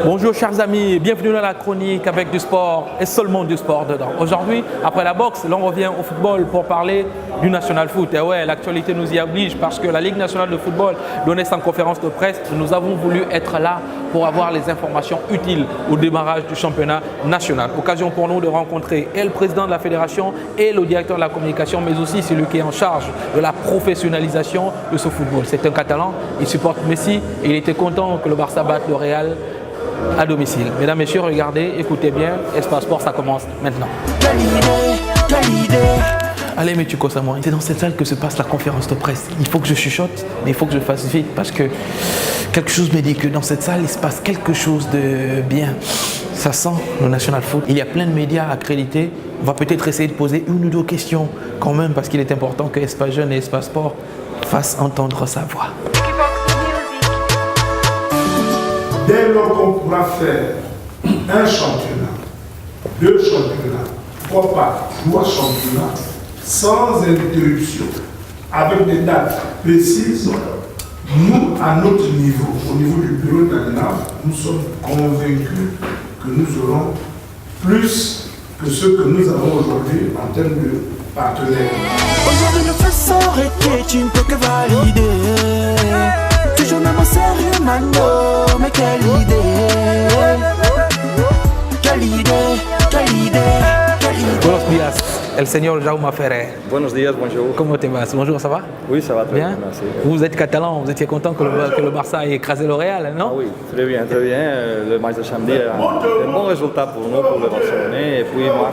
Bonjour chers amis, bienvenue dans la chronique avec du sport et seulement du sport dedans. Aujourd'hui, après la boxe, l'on revient au football pour parler du National Foot. Et ouais, l'actualité nous y oblige parce que la Ligue nationale de football donnait sa conférence de presse. Nous avons voulu être là pour avoir les informations utiles au démarrage du championnat national. Occasion pour nous de rencontrer et le président de la fédération et le directeur de la communication, mais aussi celui qui est en charge de la professionnalisation de ce football. C'est un Catalan, il supporte Messi et il était content que le Barça batte le Real à domicile. Mesdames, Messieurs, regardez, écoutez bien, Espace Sport, ça commence maintenant. Allez, mais tu causes à moi. C'est dans cette salle que se passe la conférence de presse. Il faut que je chuchote, mais il faut que je fasse vite parce que quelque chose me dit que dans cette salle, il se passe quelque chose de bien. Ça sent le National Foot. Il y a plein de médias accrédités. On va peut-être essayer de poser une ou deux questions quand même parce qu'il est important que Espace Jeune et Espace Sport fassent entendre sa voix. Dès lors qu'on pourra faire un championnat, deux championnats, pourquoi pas trois championnats, sans interruption, avec des dates précises, nous, à notre niveau, au niveau du bureau de la DNAF, nous sommes convaincus que nous aurons plus que ce que nous avons aujourd'hui en termes de partenaires. Aujourd'hui, le fait s'arrêter, tu ne peux que valider. Toujours même au sérieux, Mano, mais quelle idée. Quelle idée, quelle idée, quelle idée. Buenos días, el señor Jaume Ferrer. Buenos días, bonjour. Comment te vas? Bonjour, ça va? Oui, ça va très bien, Bien. merci. Vous êtes catalan, vous étiez content que le Barça ait écrasé le Real, non? Ah oui, très bien, très bien. Le match de samedi est un bon résultat pour nous, pour les Barcelonais. Et puis moi,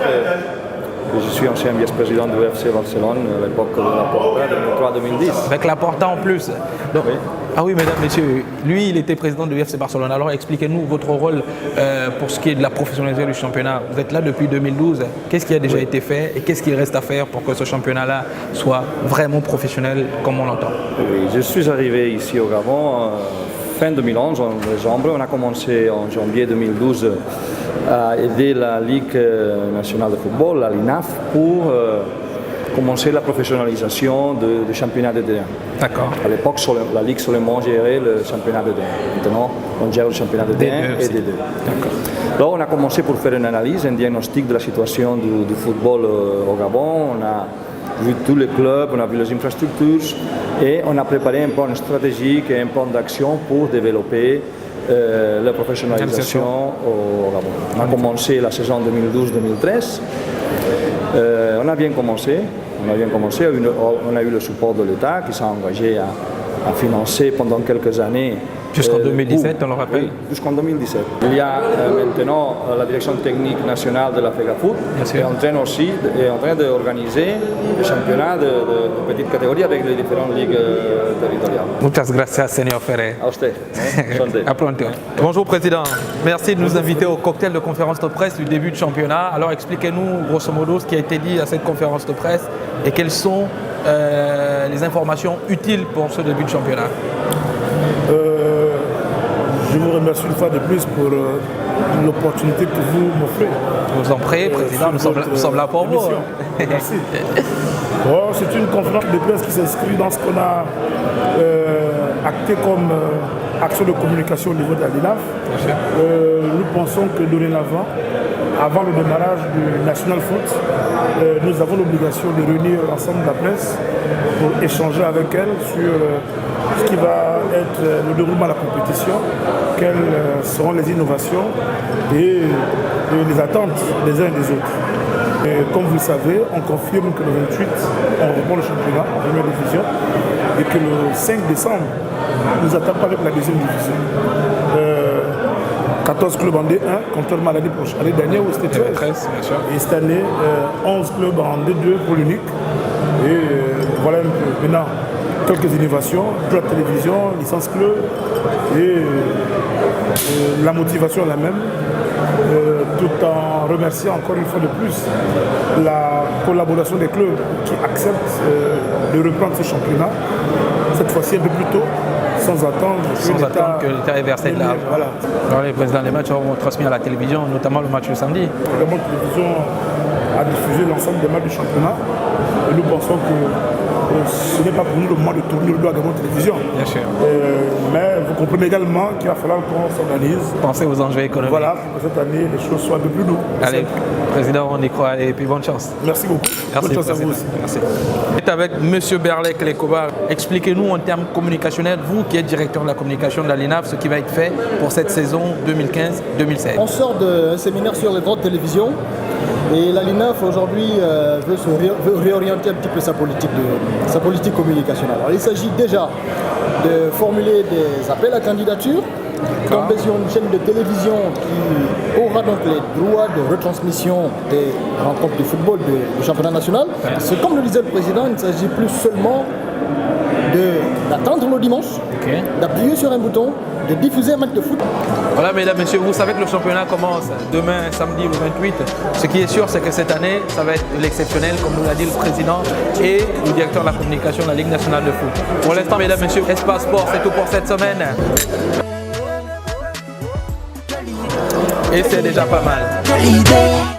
je suis ancien vice-président du FC Barcelone à l'époque de la Porta, 2003-2010. Avec la Porta en plus. Donc, Oui. Ah oui, mesdames, messieurs, lui, il était président du FC Barcelone. Alors, expliquez-nous votre rôle pour ce qui est de la professionnalisation du championnat. Vous êtes là depuis 2012. Qu'est-ce qui a déjà été fait et qu'est-ce qu'il reste à faire pour que ce championnat-là soit vraiment professionnel comme on l'entend? Oui, je suis arrivé ici au Gabon fin 2011, en décembre. On a commencé en janvier 2012 à aider la Ligue nationale de football, la LINAF, pour commencer la professionnalisation du championnat de D1. D'accord. À l'époque, la Ligue seulement gérait le championnat de D1. Maintenant, on gère le championnat de D1 et D2. D'accord. Alors, on a commencé pour faire une analyse, un diagnostic de la situation du football au Gabon. On a vu tous les clubs, on a vu les infrastructures et on a préparé un plan stratégique et un plan d'action pour développer la professionnalisation au Gabon. On a commencé la saison 2012-2013. On a bien commencé. On a eu le support de l'État qui s'est engagé à financer pendant quelques années. Jusqu'en 2017, on le rappelle. Oui, jusqu'en 2017. Il y a maintenant la direction technique nationale de la FEGAFOOT qui est en train d'organiser des championnats de petite catégorie avec les différentes ligues territoriales. Muchas gracias, señor Ferrer. A usted. À pronto. Bonjour Président, merci de nous inviter au cocktail de conférence de presse du début du championnat. Alors expliquez-nous grosso modo ce qui a été dit à cette conférence de presse et quelles sont les informations utiles pour ce début de championnat. Je vous remercie une fois de plus pour l'opportunité que vous m'offrez. Je vous en prie, Président, nous sommes là pour vous. Merci. Bon, c'est une conférence de presse qui s'inscrit dans ce qu'on a acté comme action de communication au niveau de la LINAF. Nous pensons que dorénavant, avant le démarrage du National Foot, nous avons l'obligation de réunir l'ensemble de la presse pour échanger avec elle sur ce qui va être le déroulement de la compétition, quelles seront les innovations et les attentes des uns et des autres. Et comme vous le savez, on confirme que le 28, on reprend le championnat en première division et que le 5 décembre, nous attendons avec la deuxième division. 14 clubs en D1, contrairement à l'année prochaine. L'année dernière, c'était 13. Bien sûr. Et cette année, 11 clubs en D2 pour l'unique. Et voilà un peu. Maintenant, quelques innovations, droit de télévision, licence club. Et la motivation est la même. Tout en remerciant encore une fois de plus la collaboration des clubs qui acceptent de reprendre ce championnat. Cette fois-ci un peu plus tôt. Sans attendre que l'État ait versé de l'argent. Voilà. Alors, les présidents des matchs seront transmis à la télévision, notamment le match le samedi. La télévision a diffusé l'ensemble des matchs du championnat et nous pensons que ce n'est pas pour nous le moment de tourner le dos à Gabon Télévision. Bien sûr. Mais vous comprenez également qu'il va falloir qu'on s'organise. Pensez aux enjeux économiques. Voilà, pour que cette année, les choses soient un peu plus lourdes. Allez, Président, on y croit et puis bonne chance. Merci beaucoup. Merci, bonne chance à Président. vous aussi. Merci. On est avec M. Berlek Lekoba. Expliquez-nous en termes communicationnels, vous qui êtes directeur de la communication de la LINAF, ce qui va être fait pour cette saison 2015-2016. On sort d'un séminaire sur les droits de télévision et la LINAF aujourd'hui veut réorienter un petit peu sa politique communicationnelle. Alors, il s'agit déjà de formuler des appels à candidature, tomber sur une chaîne de télévision qui aura donc les droits de retransmission des rencontres de football du championnat national. Parce que comme le disait le président, il ne s'agit plus seulement d'attendre le dimanche, d'appuyer sur un bouton, de diffuser un match de foot. Voilà, mesdames, messieurs, vous savez que le championnat commence demain, samedi, le 28. Ce qui est sûr, c'est que cette année, ça va être l'exceptionnel, comme nous l'a dit le président et le directeur de la communication de la Ligue nationale de foot. Pour l'instant, mesdames, messieurs, Espace Sport, c'est tout pour cette semaine. Et c'est déjà pas mal. Quelle idée.